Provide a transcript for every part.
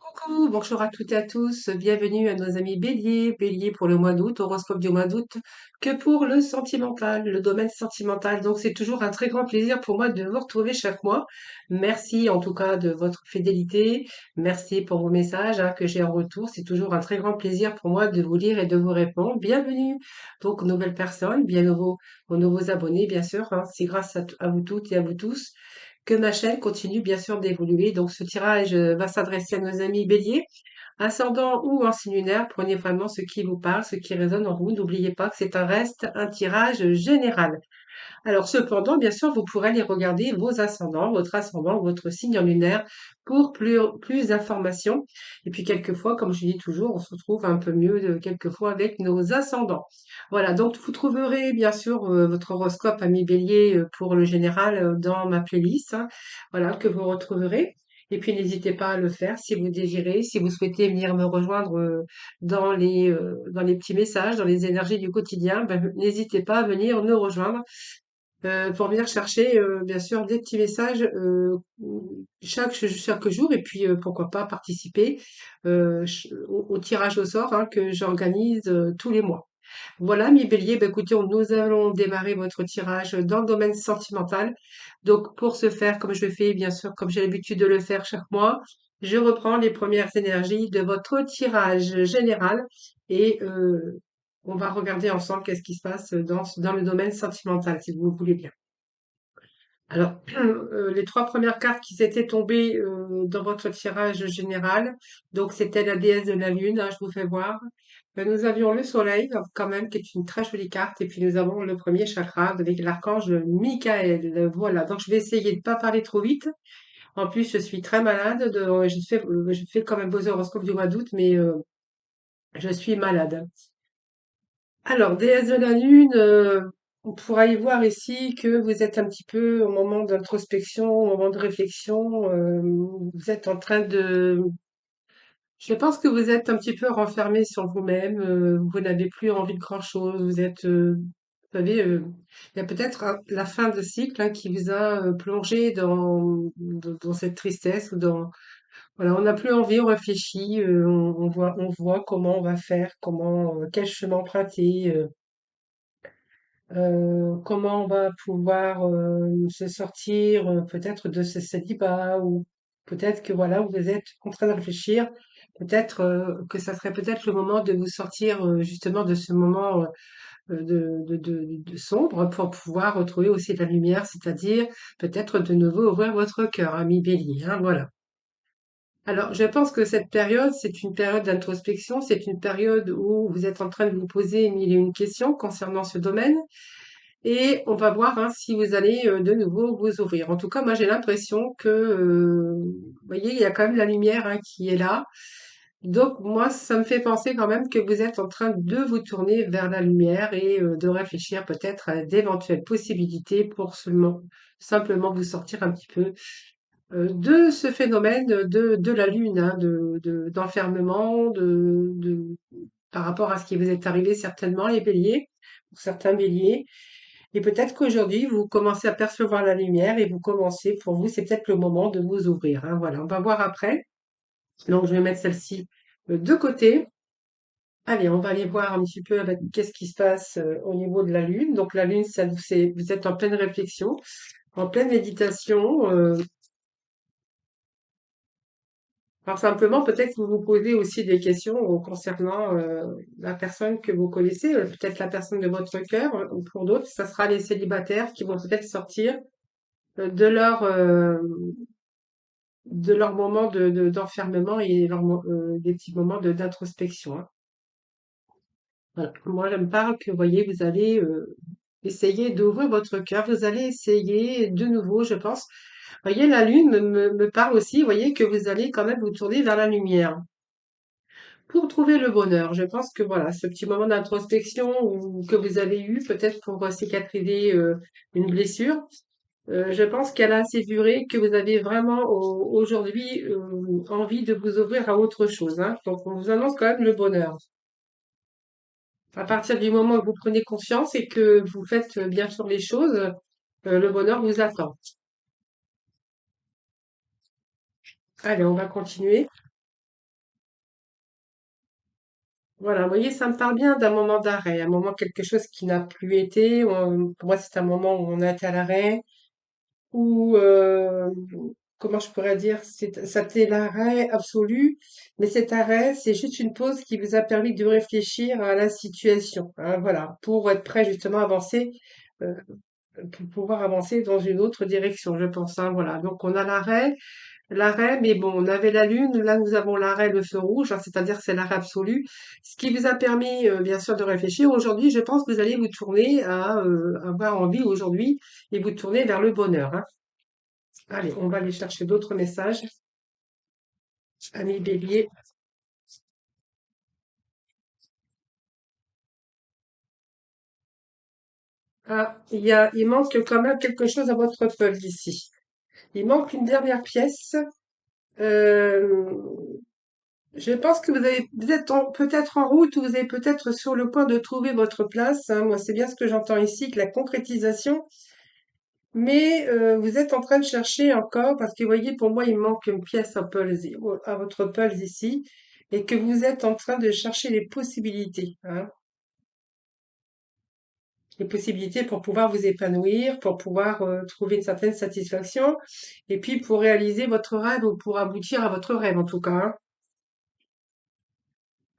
Coucou, bonjour à toutes et à tous, bienvenue à nos amis Bélier, Bélier pour le mois d'août, horoscope du mois d'août, que pour le sentimental, le domaine sentimental. Donc c'est toujours un très grand plaisir pour moi de vous retrouver chaque mois. Merci en tout cas de votre fidélité, merci pour vos messages que j'ai en retour. C'est toujours un très grand plaisir pour moi de vous lire et de vous répondre. Bienvenue donc aux nouvelles personnes, aux nouveaux abonnés bien sûr. C'est grâce à vous toutes et à vous tous que ma chaîne continue bien sûr d'évoluer. Donc ce tirage va s'adresser à nos amis béliers, ascendant ou en signe lunaire. Prenez vraiment ce qui vous parle, ce qui résonne en vous. N'oubliez pas que c'est un tirage général. Alors cependant, bien sûr, vous pourrez aller regarder vos ascendant, votre signe en lunaire pour plus d'informations. Et puis quelquefois, comme je dis toujours, on se retrouve un peu mieux quelquefois avec nos ascendants. Voilà, donc vous trouverez bien sûr votre horoscope ami Bélier pour le général dans ma playlist, voilà, que vous retrouverez. Et puis n'hésitez pas à le faire si vous désirez, si vous souhaitez venir me rejoindre dans les petits messages, dans les énergies du quotidien, ben, n'hésitez pas à venir nous rejoindre pour venir chercher, bien sûr, des petits messages chaque jour et puis pourquoi pas participer au tirage au sort que j'organise tous les mois. Voilà, mes béliers, bah, écoutez, nous allons démarrer votre tirage dans le domaine sentimental. Donc, pour ce faire, comme je le fais, bien sûr, comme j'ai l'habitude de le faire chaque mois, je reprends les premières énergies de votre tirage général et on va regarder ensemble qu'est-ce qui se passe dans le domaine sentimental, si vous voulez bien. Alors, les trois premières cartes qui s'étaient tombées dans votre tirage général, donc c'était la déesse de la lune, je vous fais voir. Nous avions le soleil, quand même, qui est une très jolie carte, et puis nous avons le premier chakra avec l'archange Michael. Voilà, donc je vais essayer de ne pas parler trop vite. En plus, je suis très malade, je fais quand même vos horoscopes du mois d'août, mais je suis malade. Alors, déesse de la lune, on pourra y voir ici que vous êtes un petit peu au moment d'introspection, au moment de réflexion, vous êtes en train de... Je pense que vous êtes un petit peu renfermé sur vous-même, vous n'avez plus envie de grand-chose, vous savez, il y a peut-être la fin de cycle qui vous a plongé dans cette tristesse ou dans... Voilà, on n'a plus envie, on réfléchit, on voit comment on va faire, quel chemin emprunter. Comment on va pouvoir se sortir peut-être de ce célibat ou peut-être que voilà, vous êtes en train de réfléchir, peut-être que ça serait peut-être le moment de vous sortir justement de ce moment de sombre pour pouvoir retrouver aussi de la lumière, c'est-à-dire peut-être de nouveau ouvrir votre cœur, ami Bélier, voilà. Alors, je pense que cette période, c'est une période d'introspection, c'est une période où vous êtes en train de vous poser mille et une questions concernant ce domaine. Et on va voir si vous allez de nouveau vous ouvrir. En tout cas, moi j'ai l'impression que, vous voyez, il y a quand même la lumière qui est là. Donc moi, ça me fait penser quand même que vous êtes en train de vous tourner vers la lumière et de réfléchir peut-être à d'éventuelles possibilités pour simplement vous sortir un petit peu de ce phénomène de la lune, d'enfermement, par rapport à ce qui vous est arrivé certainement, les béliers, pour certains béliers. Et peut-être qu'aujourd'hui, vous commencez à percevoir la lumière et vous commencez, pour vous, c'est peut-être le moment de vous ouvrir. Voilà, on va voir après. Donc, je vais mettre celle-ci de côté. Allez, on va aller voir un petit peu avec qu'est-ce qui se passe au niveau de la Lune. Donc, la Lune, vous êtes en pleine réflexion, en pleine méditation. Alors, simplement, peut-être que vous vous posez aussi des questions concernant la personne que vous connaissez, peut-être la personne de votre cœur, ou pour d'autres, ça sera les célibataires qui vont peut-être sortir euh, de leur, euh, de leur moment d'enfermement et des petits moments d'introspection. Voilà. Moi, je me parle que, vous voyez, vous allez essayer d'ouvrir votre cœur, vous allez essayer de nouveau, je pense. Vous voyez, la lune me parle aussi, vous voyez, que vous allez quand même vous tourner vers la lumière pour trouver le bonheur. Je pense que voilà, ce petit moment d'introspection que vous avez eu, peut-être pour cicatriser une blessure, je pense qu'elle a assez duré que vous avez vraiment aujourd'hui envie de vous ouvrir à autre chose. Donc on vous annonce quand même le bonheur. À partir du moment où vous prenez conscience et que vous faites bien sûr les choses, le bonheur vous attend. Allez, on va continuer. Voilà, vous voyez, ça me parle bien d'un moment d'arrêt, un moment quelque chose qui n'a plus été. Pour moi, c'est un moment où on a été à l'arrêt, où, comment je pourrais dire, c'était l'arrêt absolu, mais cet arrêt, c'est juste une pause qui vous a permis de réfléchir à la situation, hein, voilà, pour être prêt justement à avancer, euh, pour pouvoir avancer dans une autre direction, je pense, hein, voilà. Donc on a l'arrêt, mais bon, on avait la lune, là nous avons l'arrêt, le feu rouge, hein, c'est-à-dire c'est l'arrêt absolu, ce qui vous a permis bien sûr de réfléchir. Aujourd'hui, je pense que vous allez vous tourner à avoir envie aujourd'hui et vous tourner vers le bonheur, hein. Allez, on va aller chercher d'autres messages. Ami Bélier. Ah, il manque quand même quelque chose à votre puzzle ici. Il manque une dernière pièce. Euh, je pense que vous êtes peut-être en route ou vous êtes peut-être sur le point de trouver votre place, hein. Moi, c'est bien ce que j'entends ici, que la concrétisation. Mais vous êtes en train de chercher encore, parce que vous voyez, pour moi, il manque une pièce à votre puzzle ici, et que vous êtes en train de chercher les possibilités, hein. Les possibilités pour pouvoir vous épanouir, pour pouvoir trouver une certaine satisfaction, et puis pour réaliser votre rêve ou pour aboutir à votre rêve en tout cas, hein.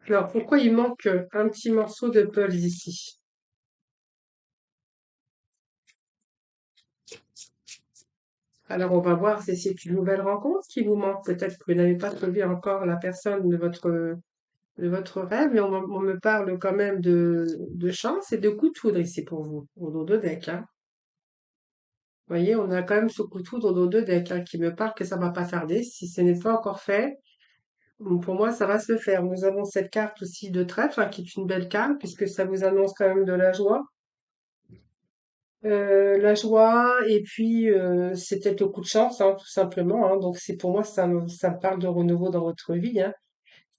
Alors pourquoi il manque un petit morceau de puzzle ici? Alors on va voir si c'est une nouvelle rencontre qui vous manque. Peut-être que vous n'avez pas trouvé encore la personne de votre rêve, mais on me parle quand même de chance et de coup de foudre ici pour vous, au dos de deck, hein. Vous voyez, on a quand même ce coup de foudre au dos de deck, hein, qui me parle que ça va pas tarder. Si ce n'est pas encore fait, pour moi, ça va se faire. Nous avons cette carte aussi de trèfle, hein, qui est une belle carte, puisque ça vous annonce quand même de la joie. La joie, et puis c'est peut-être le coup de chance, hein, tout simplement, hein. Donc c'est pour moi, ça me parle de renouveau dans votre vie, hein.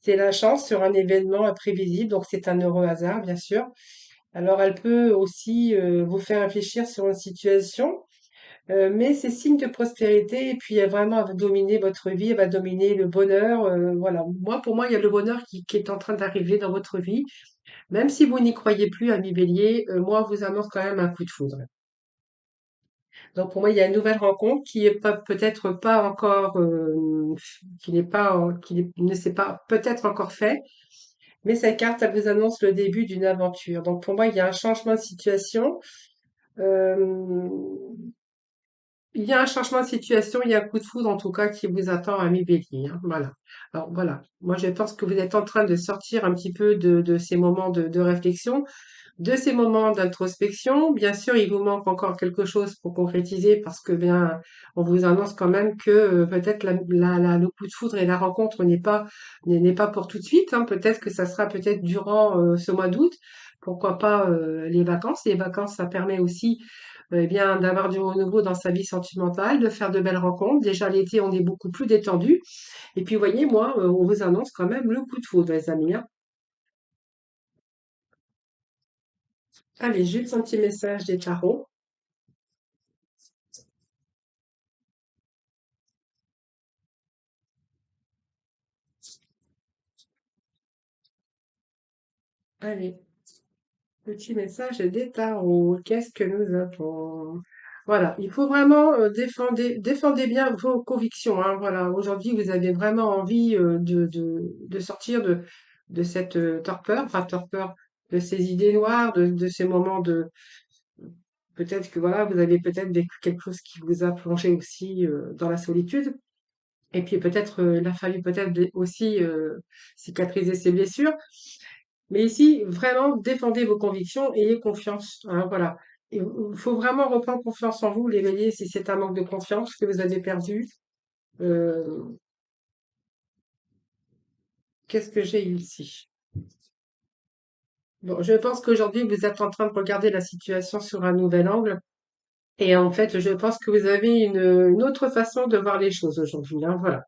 C'est la chance sur un événement imprévisible, donc c'est un heureux hasard, bien sûr. Alors elle peut aussi vous faire réfléchir sur une situation. Mais c'est signe de prospérité et puis vraiment elle va dominer votre vie, elle va dominer le bonheur. Voilà. Moi, pour moi, il y a le bonheur qui est en train d'arriver dans votre vie. Même si vous n'y croyez plus, ami Bélier, moi, on vous annonce quand même un coup de foudre. Donc pour moi, il y a une nouvelle rencontre qui est pas peut-être pas encore, qui n'est pas, ne s'est pas peut-être encore fait, mais cette carte, elle vous annonce le début d'une aventure. Donc pour moi, il y a un changement de situation. Euh, Il y a un changement de situation, il y a un coup de foudre en tout cas qui vous attend, ami Bélier, hein, voilà. Alors voilà, moi je pense que vous êtes en train de sortir un petit peu de ces moments de réflexion, de ces moments d'introspection. Bien sûr, il vous manque encore quelque chose pour concrétiser parce que bien, on vous annonce quand même que peut-être le coup de foudre et la rencontre n'est pas pour tout de suite, hein. Peut-être que ça sera peut-être durant ce mois d'août. Pourquoi pas les vacances? Les vacances, ça permet aussi eh bien, d'avoir du renouveau dans sa vie sentimentale, de faire de belles rencontres. Déjà l'été, on est beaucoup plus détendu. Et puis, vous voyez, moi, on vous annonce quand même le coup de foudre, les amis, hein. Allez, juste un petit message des tarots. Allez, petit message des tarots. Qu'est-ce que nous avons? Voilà, il faut vraiment défendez bien vos convictions, hein. Voilà, aujourd'hui, vous avez vraiment envie de sortir de cette torpeur, enfin torpeur, de ces idées noires, de ces moments de. Peut-être que voilà, vous avez peut-être vécu quelque chose qui vous a plongé aussi dans la solitude. Et puis peut-être il a fallu peut-être aussi cicatriser ses blessures. Mais ici, vraiment, défendez vos convictions, ayez confiance, hein, voilà. Il faut vraiment reprendre confiance en vous, les béliers, si c'est un manque de confiance que vous avez perdu. Euh, qu'est-ce que j'ai ici? Bon, je pense qu'aujourd'hui, vous êtes en train de regarder la situation sur un nouvel angle. Et en fait, je pense que vous avez une autre façon de voir les choses aujourd'hui, hein, voilà.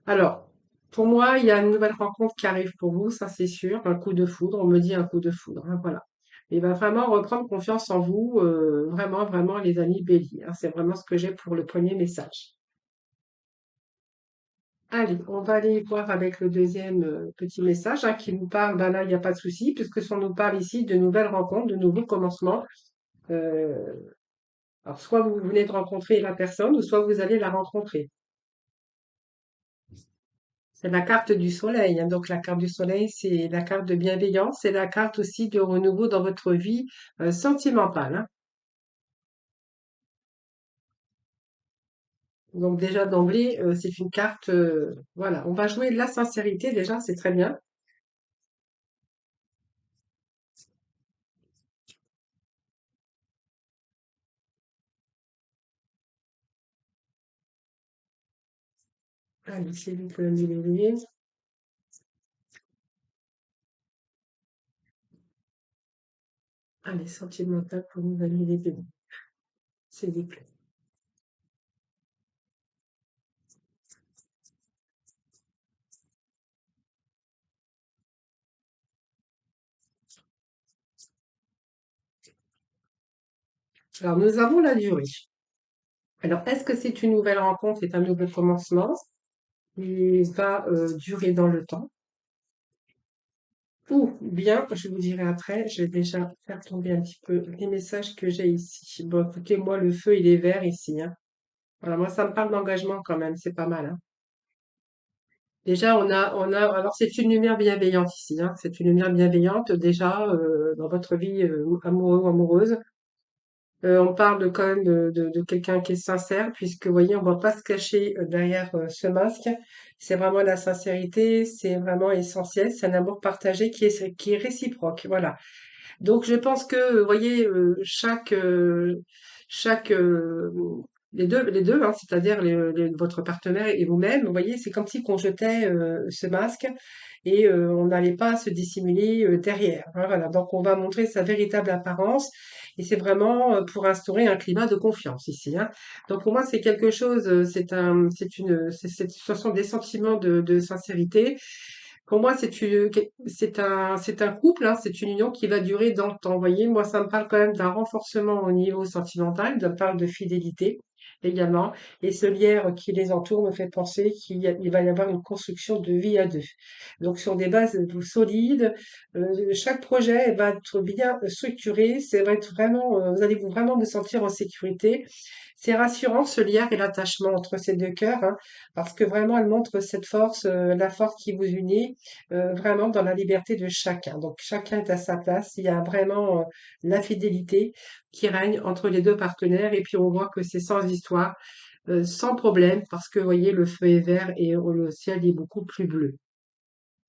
Alors, pour moi, il y a une nouvelle rencontre qui arrive pour vous, ça c'est sûr. Un coup de foudre, on me dit un coup de foudre, hein, voilà. Il va vraiment reprendre confiance en vous, vraiment, vraiment, les amis béliers, hein. C'est vraiment ce que j'ai pour le premier message. Allez, on va aller voir avec le deuxième petit message hein, qui nous parle. Ben là, il n'y a pas de souci, puisque ça nous parle ici de nouvelles rencontres, de nouveaux commencements. Euh, alors, soit vous venez de rencontrer la personne, ou soit vous allez la rencontrer. C'est la carte du soleil, hein. Donc, la carte du soleil, c'est la carte de bienveillance, c'est la carte aussi de renouveau dans votre vie sentimentale, hein. Donc, déjà d'emblée, c'est une carte. Voilà, on va jouer la sincérité déjà, c'est très bien. Allez, c'est vous pouvez me l'évaluer. Allez, sentimental pour nous valider les deux, s'il vous plaît. Alors, nous avons la durée. Alors, est-ce que c'est une nouvelle rencontre, c'est un nouveau commencement qui va durer dans le temps? Ou bien, je vous dirai après, je vais déjà faire tomber un petit peu les messages que j'ai ici. Bon, écoutez, moi, le feu, il est vert ici, hein. Voilà, moi, ça me parle d'engagement quand même, c'est pas mal, hein. Déjà, alors c'est une lumière bienveillante ici, hein. C'est une lumière bienveillante déjà dans votre vie amoureux ou amoureuse. On parle quand même de quelqu'un qui est sincère, puisque, vous voyez, on ne va pas se cacher derrière ce masque. C'est vraiment la sincérité, c'est vraiment essentiel, c'est un amour partagé qui est réciproque. Voilà. Donc je pense que, vous voyez, chaque les deux, hein, c'est-à-dire votre partenaire et vous-même, vous voyez, c'est comme si qu'on jetait ce masque et on n'allait pas se dissimuler derrière, hein, voilà. Donc on va montrer sa véritable apparence et c'est vraiment pour instaurer un climat de confiance ici, hein. Donc pour moi c'est quelque chose, ce sont des sentiments de sincérité. Pour moi, c'est un couple, hein, c'est une union qui va durer dans le temps. Vous voyez, moi, ça me parle quand même d'un renforcement au niveau sentimental, ça me parle de fidélité également. Et ce lierre qui les entoure me fait penser il va y avoir une construction de vie à deux. Donc, sur des bases solides, chaque projet va être bien structuré. C'est va être vraiment, vous allez vous vraiment vous sentir en sécurité. C'est rassurant ce lien et l'attachement entre ces deux cœurs, hein, parce que vraiment elle montre cette force, la force qui vous unit, vraiment dans la liberté de chacun. Donc chacun est à sa place. Il y a vraiment la fidélité qui règne entre les deux partenaires, et puis on voit que c'est sans histoire, sans problème, parce que vous voyez le feu est vert et le ciel est beaucoup plus bleu.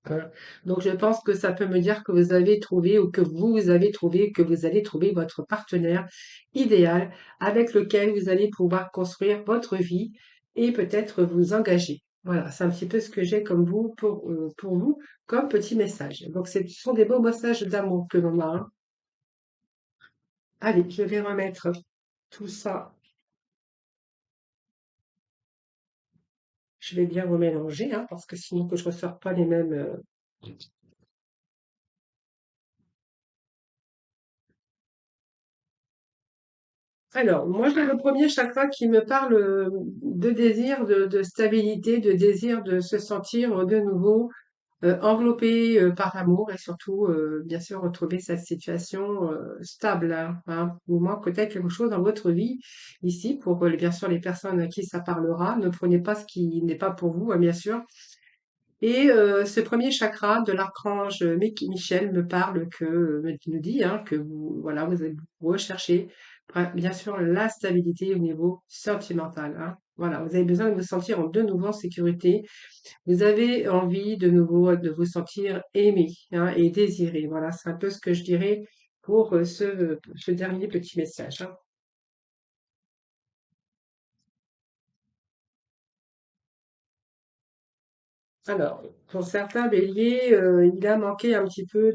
Voilà. Donc je pense que ça peut me dire que vous avez trouvé ou que vous avez trouvé, que vous allez trouver votre partenaire idéal avec lequel vous allez pouvoir construire votre vie et peut-être vous engager. Voilà, c'est un petit peu ce que j'ai comme pour vous comme petit message. Donc ce sont des beaux messages d'amour que l'on a, hein. Allez, je vais remettre tout ça. Je vais bien remélanger, hein, parce que sinon que je ne ressors pas les mêmes. Alors, moi, j'ai le premier chakra qui me parle de désir, de stabilité, de désir de se sentir de nouveau enveloppé par l'amour et surtout, bien sûr, retrouver cette situation stable, hein. Ou moins peut-être quelque chose dans votre vie ici pour, bien sûr, les personnes à qui ça parlera. Ne prenez pas ce qui n'est pas pour vous, hein, bien sûr. Et ce premier chakra de l'archange Michel me parle me dit hein, que vous, voilà, vous recherchez bien sûr la stabilité au niveau sentimental, hein. Voilà, vous avez besoin de vous sentir de nouveau en sécurité. Vous avez envie de nouveau de vous sentir aimé hein, et désiré. Voilà, c'est un peu ce que je dirais pour ce dernier petit message, hein. Alors, pour certains béliers, il a manqué un petit peu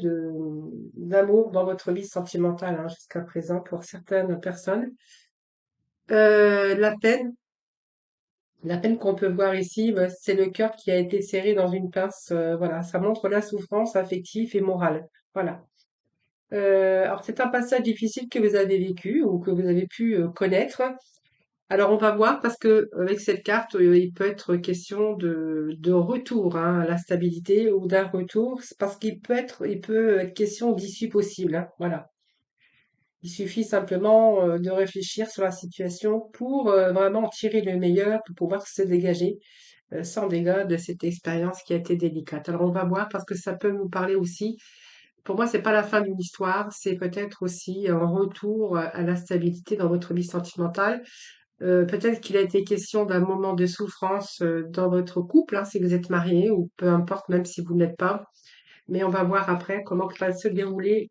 d'amour dans votre vie sentimentale hein, jusqu'à présent pour certaines personnes. Euh, la peine, la peine qu'on peut voir ici, bah, c'est le cœur qui a été serré dans une pince. Voilà, ça montre la souffrance affective et morale. Voilà. Alors c'est un passage difficile que vous avez vécu ou que vous avez pu connaître. Alors on va voir parce que avec cette carte, il peut être question de retour hein, à la stabilité ou d'un retour, c'est parce il peut être question d'issue possible, hein, voilà. Il suffit simplement de réfléchir sur la situation pour vraiment en tirer le meilleur, pour pouvoir se dégager sans dégâts de cette expérience qui a été délicate. Alors on va voir parce que ça peut nous parler aussi. Pour moi, c'est pas la fin d'une histoire, c'est peut-être aussi un retour à la stabilité dans votre vie sentimentale. Peut-être qu'il a été question d'un moment de souffrance dans votre couple, hein, si vous êtes marié ou peu importe, même si vous n'êtes pas. Mais on va voir après comment va se dérouler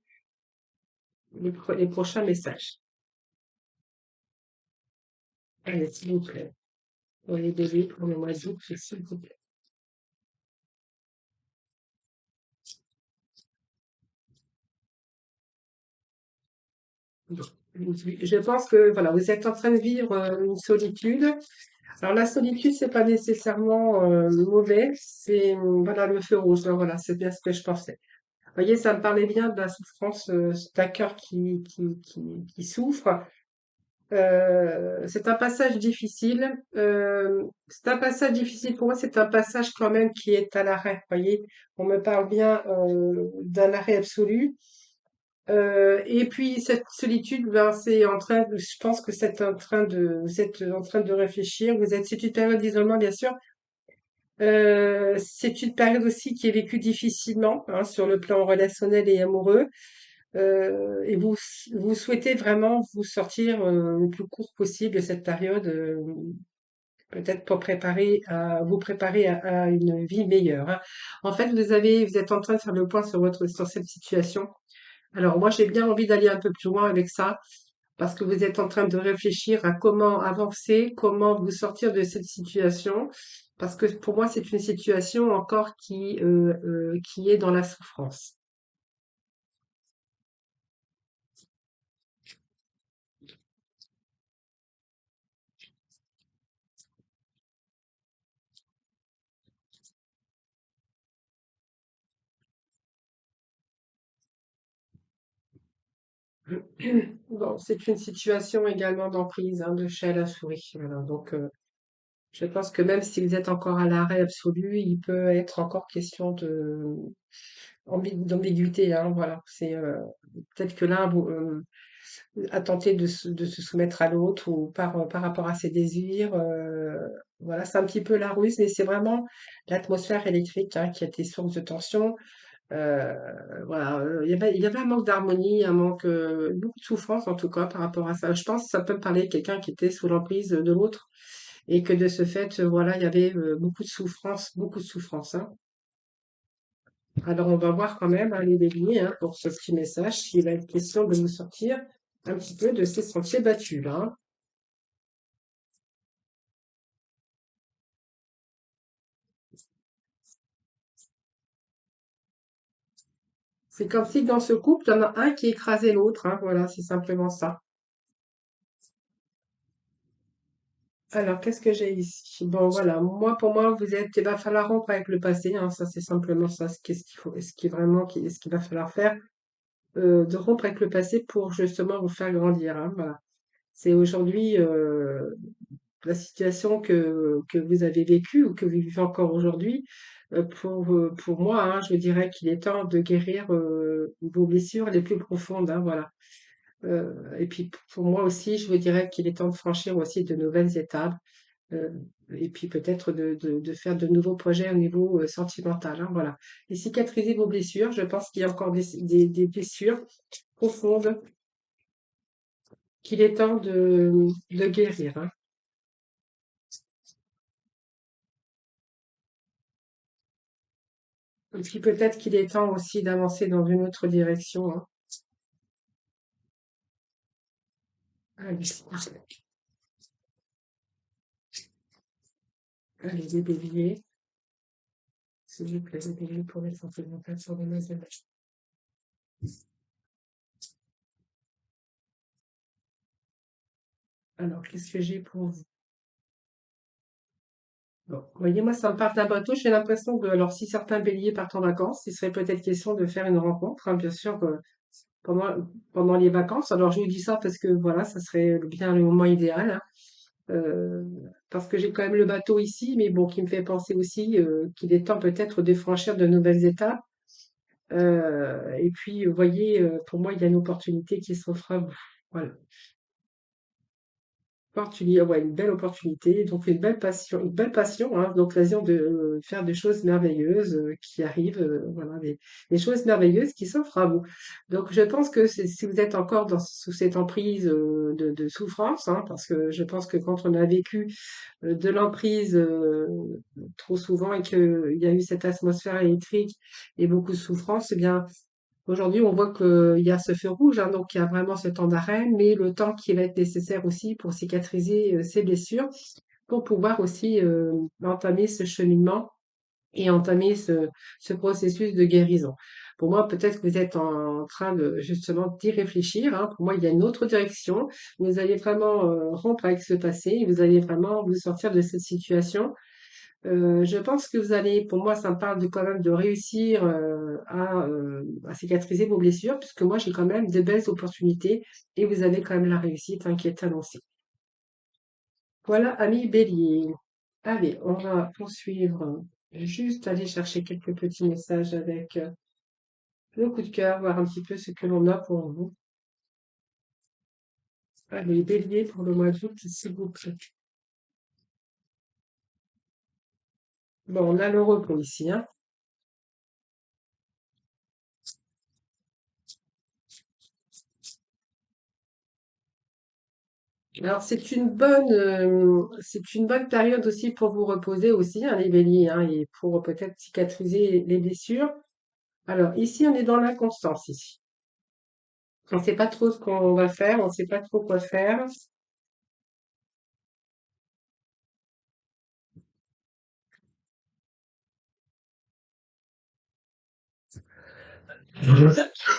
les prochains messages. Allez, s'il vous plaît. Pour les bébés, pour le mois d'août, s'il vous plaît. Donc, je pense que voilà, vous êtes en train de vivre une solitude. Alors la solitude, c'est pas nécessairement mauvais, c'est voilà le feu rouge. Donc, voilà, c'est bien ce que je pensais. Vous voyez, ça me parlait bien de la souffrance, d'un cœur qui souffre. C'est un passage difficile. C'est un passage difficile pour moi. C'est un passage quand même qui est à l'arrêt. Vous voyez, on me parle bien d'un arrêt absolu. Et puis cette solitude, ben, je pense que vous êtes en train de réfléchir. C'est une période d'isolement, bien sûr. C'est une période aussi qui est vécue difficilement, hein, sur le plan relationnel et amoureux. Et vous souhaitez vraiment vous sortir le plus court possible de cette période, peut-être pour vous préparer à une vie meilleure, hein. En fait, vous êtes en train de faire le point sur cette situation. Alors moi, j'ai bien envie d'aller un peu plus loin avec ça, parce que vous êtes en train de réfléchir à comment avancer, comment vous sortir de cette situation, parce que pour moi, c'est une situation encore qui est dans la souffrance. Bon, c'est une situation également d'emprise, hein, de chat à la souris. Voilà. Donc, je pense que même si vous êtes encore à l'arrêt absolu, il peut être encore question d'ambiguïté, hein, voilà. C'est peut-être que l'un a tenté de se soumettre à l'autre ou par rapport à ses désirs. Voilà, c'est un petit peu la ruse, mais c'est vraiment l'atmosphère électrique hein, qui a été source de tension. Euh, voilà, il y avait un manque d'harmonie, un manque, beaucoup de souffrance en tout cas par rapport à ça. Je pense que ça peut parler de quelqu'un qui était sous l'emprise de l'autre et que de ce fait, voilà, il y avait beaucoup de souffrance, hein. Alors on va voir quand même, hein, les béliers, hein, pour ce petit message, s'il va être question de nous sortir un petit peu de ces sentiers battus là, hein. C'est comme si dans ce couple, il y en a un qui écrasait l'autre, hein, voilà, c'est simplement ça. Alors, qu'est-ce que j'ai ici? Bon, voilà, pour moi, il va falloir rompre avec le passé, hein, ça, c'est simplement ça, qu'est-ce qu'il faut, ce qu'il va falloir faire, de rompre avec le passé pour justement vous faire grandir, hein, voilà. C'est aujourd'hui, la situation que vous avez vécue ou que vous vivez encore aujourd'hui, pour moi, hein, je dirais qu'il est temps de guérir, vos blessures les plus profondes, hein, voilà. Et puis pour moi aussi, je vous dirais qu'il est temps de franchir aussi de nouvelles étapes. euh, et puis peut-être de faire de nouveaux projets au niveau sentimental, hein, voilà. Et cicatriser vos blessures, je pense qu'il y a encore des blessures profondes qu'il est temps de guérir, hein. Et puis peut-être qu'il est temps aussi d'avancer dans une autre direction, hein. Allez, allez, les béliers, s'il vous plaît, les béliers pour les sentimentales sur les maisons. Alors, qu'est-ce que j'ai pour vous? Bon, vous voyez, moi, ça me part d'un bateau. J'ai l'impression que, alors, si certains béliers partent en vacances, il serait peut-être question de faire une rencontre, hein, bien sûr, pendant, pendant les vacances. Alors, je vous dis ça parce que, voilà, ça serait bien le moment idéal, hein. euh, parce que j'ai quand même le bateau ici, mais bon, qui me fait penser aussi qu'il est temps peut-être de franchir de nouvelles étapes. Et puis, vous voyez, pour moi, il y a une opportunité qui s'offre à vous. Voilà. Ouais, une belle opportunité, donc une belle passion, hein, l'occasion de faire des choses merveilleuses qui arrivent, voilà, des choses merveilleuses qui s'offrent à vous. Donc, je pense que si vous êtes encore sous cette emprise de souffrance, hein, parce que je pense que quand on a vécu de l'emprise trop souvent et qu'il y a eu cette atmosphère électrique et beaucoup de souffrance, eh bien, aujourd'hui, on voit qu'il y a ce feu rouge, hein, donc il y a vraiment ce temps d'arrêt, mais le temps qui va être nécessaire aussi pour cicatriser ces blessures, pour pouvoir aussi entamer ce cheminement et entamer ce processus de guérison. Pour moi, peut-être que vous êtes en train de justement d'y réfléchir, hein. Pour moi, il y a une autre direction. Vous allez vraiment rompre avec ce passé et vous allez vraiment vous sortir de cette situation je pense que vous allez, pour moi, ça me parle de quand même de réussir à cicatriser vos blessures, puisque moi, j'ai quand même de belles opportunités et vous avez quand même la réussite hein, qui est annoncée. Voilà, ami Bélier. Allez, on va poursuivre. Juste aller chercher quelques petits messages avec le coup de cœur, voir un petit peu ce que l'on a pour vous. Allez, Bélier pour le mois d'août, s'il vous plaît. Bon, on a le repos ici, hein. Alors c'est une bonne période aussi pour vous reposer aussi, hein, les béliers, hein, et pour peut-être cicatriser les blessures. Alors ici, on est dans l'inconstance ici. On ne sait pas trop ce qu'on va faire, on ne sait pas trop quoi faire.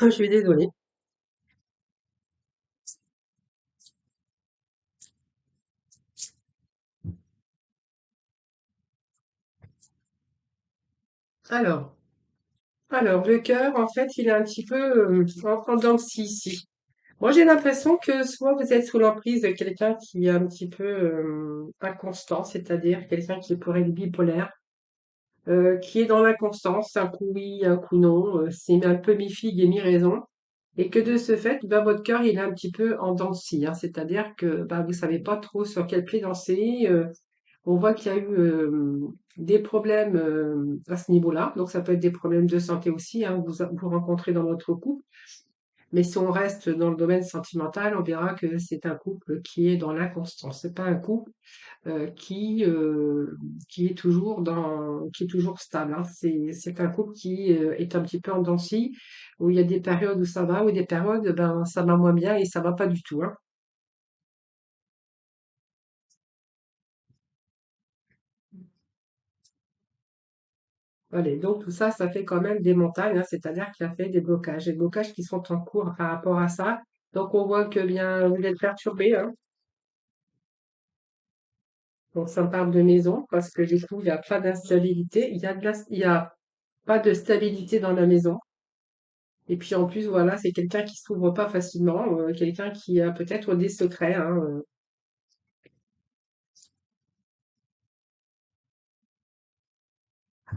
Je suis désolée. Alors, alors le cœur, en fait, il est un petit peu en dents de scie ici. Moi, j'ai l'impression que soit vous êtes sous l'emprise de quelqu'un qui est un petit peu inconstant, c'est-à-dire quelqu'un qui pourrait être bipolaire qui est dans l'inconstance, un coup oui, un coup non, c'est un peu mi-figue et mi-raison, et que de ce fait, bah, votre cœur, il est un petit peu en dents de scie, hein, c'est-à-dire que bah, vous savez pas trop sur quel pied danser. On voit qu'il y a eu des problèmes à ce niveau-là, donc ça peut être des problèmes de santé aussi, hein, que vous rencontrez dans votre couple. Mais si on reste dans le domaine sentimental, on verra que c'est un couple qui est dans l'inconstance. C'est pas un couple euh, qui, euh, qui est toujours stable, hein. C'est un couple qui est un petit peu en dents de scie, où il y a des périodes où ça va, ou des périodes, ben, ça va moins bien et ça va pas du tout, hein. Allez, donc tout ça, ça fait quand même des montagnes, hein, c'est-à-dire qu'il y a fait des blocages qui sont en cours par rapport à ça. Donc on voit que bien vous êtes perturbé, hein. Donc ça me parle de maison, parce que du coup, il n'y a pas d'instabilité, il y a pas de stabilité dans la maison. Et puis en plus, voilà, c'est quelqu'un qui s'ouvre pas facilement, quelqu'un qui a peut-être des secrets, hein.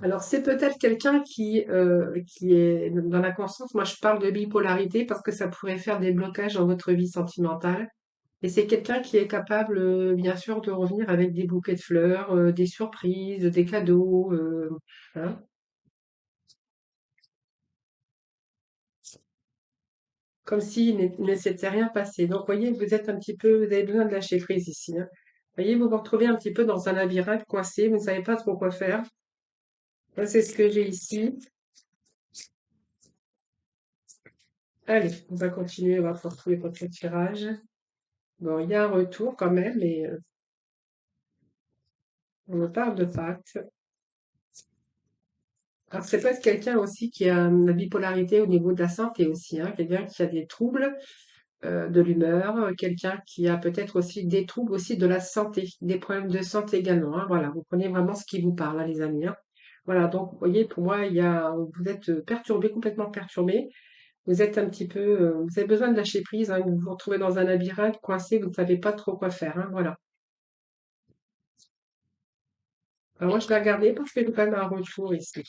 Alors c'est peut-être quelqu'un qui est dans la conscience. Moi, je parle de bipolarité parce que ça pourrait faire des blocages dans votre vie sentimentale. Et c'est quelqu'un qui est capable, bien sûr, de revenir avec des bouquets de fleurs, des surprises, des cadeaux, hein, comme s'il ne s'était rien passé. Donc, vous voyez, vous êtes un petit peu, vous avez besoin de lâcher prise ici, hein. Vous voyez, vous vous retrouvez un petit peu dans un labyrinthe coincé, vous ne savez pas trop quoi faire. Ça, c'est ce que j'ai ici. Allez, on va continuer, on va pouvoir trouver votre tirage. Bon, il y a un retour quand même, mais on me parle de Pâques. Alors, c'est peut-être quelqu'un aussi qui a la bipolarité au niveau de la santé aussi, hein, quelqu'un qui a des troubles de l'humeur, quelqu'un qui a peut-être aussi des troubles aussi de la santé, des problèmes de santé également, hein. Voilà, vous prenez vraiment ce qui vous parle, hein, les amis, hein. Voilà, donc vous voyez, pour moi, vous êtes perturbé, complètement perturbé. Vous êtes un petit peu, vous avez besoin de lâcher prise, hein, vous vous retrouvez dans un labyrinthe coincé, vous ne savez pas trop quoi faire, hein, voilà. Alors moi, je vais regarder parce que j'ai quand même un retour ici.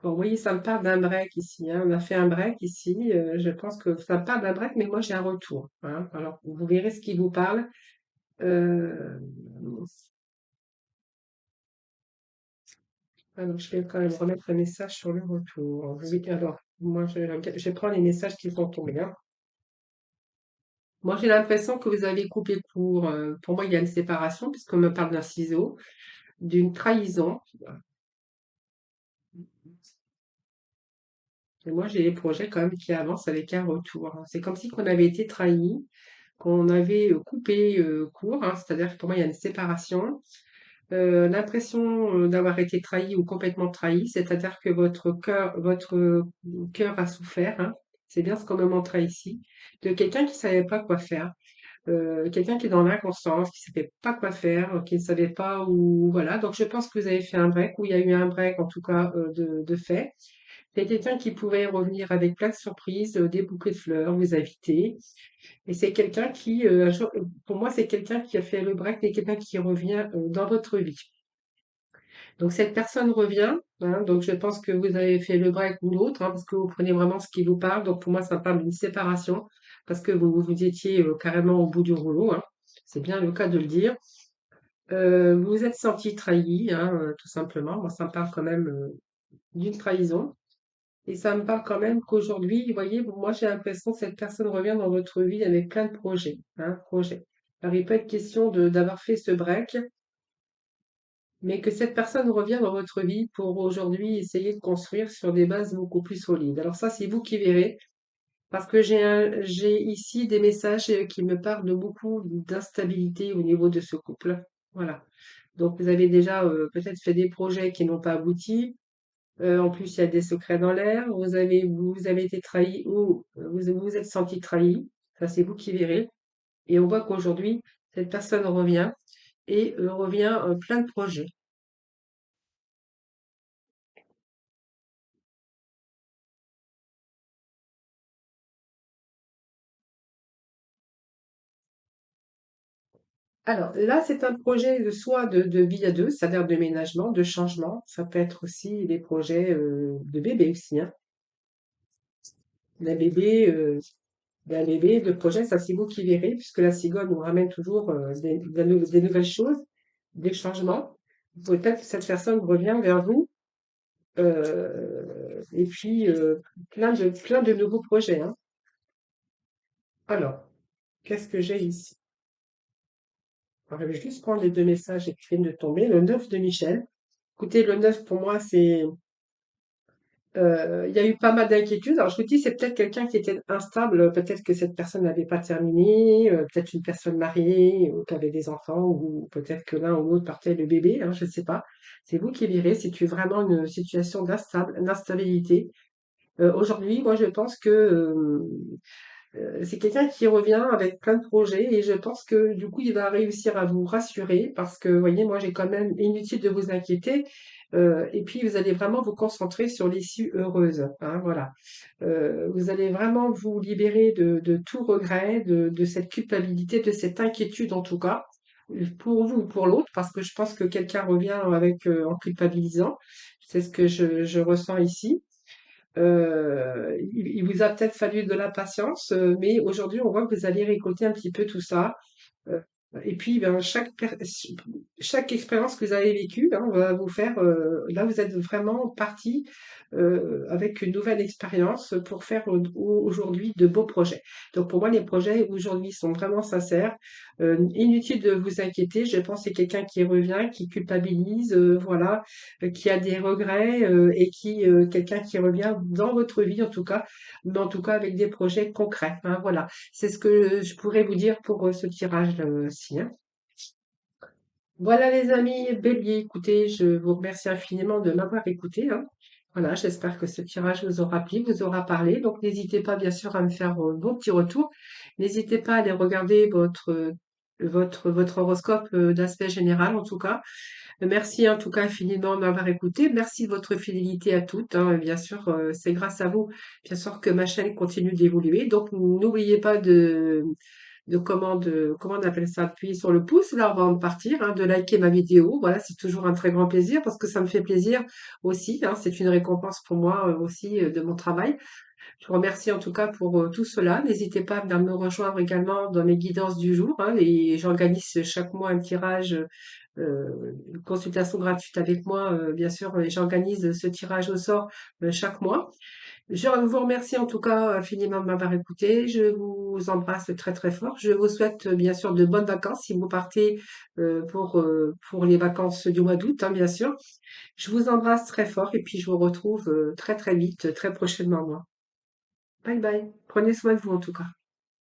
Bon, oui, ça me parle d'un break ici, hein. On a fait un break ici. Je pense que ça me parle d'un break, mais moi, j'ai un retour, hein. Alors, vous verrez ce qui vous parle. Euh, alors, je vais quand même remettre un message sur le retour. Oui, alors, moi, je prends les messages qui sont tombés, hein. Moi, j'ai l'impression que vous avez coupé court. Pour moi, il y a une séparation, puisqu'on me parle d'un ciseau, d'une trahison. Et moi, j'ai des projets quand même qui avancent avec un retour, hein. C'est comme si on avait été trahi, qu'on avait coupé court, hein. C'est-à-dire que pour moi, il y a une séparation. L'impression d'avoir été trahi ou complètement trahi, c'est-à-dire que votre cœur a souffert, hein. C'est bien ce qu'on me montre ici, de quelqu'un qui savait pas quoi faire. Quelqu'un qui est dans l'inconscience, qui savait pas quoi faire, qui ne savait pas où, voilà. Donc je pense que vous avez fait un break, ou il y a eu un break en tout cas de fait. C'est quelqu'un qui pouvait revenir avec plein de surprises, des bouquets de fleurs, vous inviter. Et c'est quelqu'un qui, pour moi, c'est quelqu'un qui a fait le break, mais quelqu'un qui revient dans votre vie. Donc cette personne revient, hein, donc je pense que vous avez fait le break ou l'autre, hein, parce que vous prenez vraiment ce qui vous parle. Donc pour moi, ça parle d'une séparation, parce que vous étiez carrément au bout du rouleau, hein. C'est bien le cas de le dire. Vous vous êtes senti trahi, hein, tout simplement. Moi, ça me parle quand même d'une trahison. Et ça me parle quand même qu'aujourd'hui, vous voyez, moi j'ai l'impression que cette personne revient dans votre vie avec plein de projets, hein, projets. Alors il peut être question d'avoir fait ce break, mais que cette personne revient dans votre vie pour aujourd'hui essayer de construire sur des bases beaucoup plus solides. Alors ça, c'est vous qui verrez, parce que j'ai ici des messages qui me parlent de beaucoup d'instabilité au niveau de ce couple. Voilà. Donc vous avez déjà peut-être fait des projets qui n'ont pas abouti. En plus, il y a des secrets dans l'air. Vous avez été trahi ou vous vous êtes senti trahi. Ça, c'est vous qui verrez. Et on voit qu'aujourd'hui, cette personne revient et revient plein de projets. Alors là, c'est un projet soit de vie à deux, c'est-à-dire de ménagement, de changement. Ça peut être aussi des projets de bébé aussi, hein. D'un bébé, d'un bébé, de projet, ça c'est vous qui verrez, puisque la cigogne nous ramène toujours des nouvelles choses, des changements. Peut-être que cette personne revient vers vous et puis plein de nouveaux projets, hein. Alors, qu'est-ce que j'ai ici? Alors, je vais juste prendre les deux messages qui viennent de tomber. Le 9 de Michel. Écoutez, le 9 pour moi, c'est il y a eu pas mal d'inquiétudes. Alors, je vous dis, c'est peut-être quelqu'un qui était instable, peut-être que cette personne n'avait pas terminé, peut-être une personne mariée, qui avait des enfants, ou peut-être que l'un ou l'autre partait le bébé, hein, je ne sais pas. C'est vous qui verrez, c'est vraiment une situation d'instabilité. Aujourd'hui, moi, je pense que c'est quelqu'un qui revient avec plein de projets et je pense que du coup, il va réussir à vous rassurer parce que, vous voyez, moi, j'ai quand même inutile de vous inquiéter. Et puis, vous allez vraiment vous concentrer sur l'issue heureuse, hein, voilà. Vous allez vraiment vous libérer de tout regret, de cette culpabilité, de cette inquiétude en tout cas, pour vous ou pour l'autre, parce que je pense que quelqu'un revient avec en culpabilisant. C'est ce que je ressens ici. Il vous a peut-être fallu de la patience, mais aujourd'hui, on voit que vous allez récolter un petit peu tout ça. Euh, et puis, ben, chaque expérience que vous avez vécue, hein, va vous faire, là, vous êtes vraiment parti avec une nouvelle expérience pour faire aujourd'hui de beaux projets. Donc, pour moi, les projets aujourd'hui sont vraiment sincères. Inutile de vous inquiéter. Je pense que c'est quelqu'un qui revient, qui culpabilise, voilà, qui a des regrets et quelqu'un qui revient dans votre vie en tout cas, mais en tout cas avec des projets concrets, hein, voilà. C'est ce que je pourrais vous dire pour ce tirage-ci, hein. Voilà les amis, Bélier, écoutez, je vous remercie infiniment de m'avoir écouté, hein. Voilà, j'espère que ce tirage vous aura plu, vous aura parlé. Donc n'hésitez pas bien sûr à me faire vos petits retours. N'hésitez pas à aller regarder votre votre horoscope d'aspect général en tout cas. Merci en tout cas infiniment de m'avoir écouté. Merci de votre fidélité à toutes, hein. Bien sûr, c'est grâce à vous, bien sûr, que ma chaîne continue d'évoluer. Donc, n'oubliez pas comment on appelle ça, appuyer sur le pouce là avant de partir, hein, de liker ma vidéo. Voilà, c'est toujours un très grand plaisir parce que ça me fait plaisir aussi, hein. C'est une récompense pour moi aussi de mon travail. Je vous remercie en tout cas pour tout cela. N'hésitez pas à venir me rejoindre également dans mes guidances du jour, hein, et j'organise chaque mois un tirage, une consultation gratuite avec moi, bien sûr, et j'organise ce tirage au sort chaque mois. Je vous remercie en tout cas infiniment de m'avoir écouté. Je vous embrasse très très fort. Je vous souhaite bien sûr de bonnes vacances si vous partez pour les vacances du mois d'août, hein, bien sûr. Je vous embrasse très fort et puis je vous retrouve très très vite, très prochainement moi. Bye bye. Prenez soin de vous en tout cas.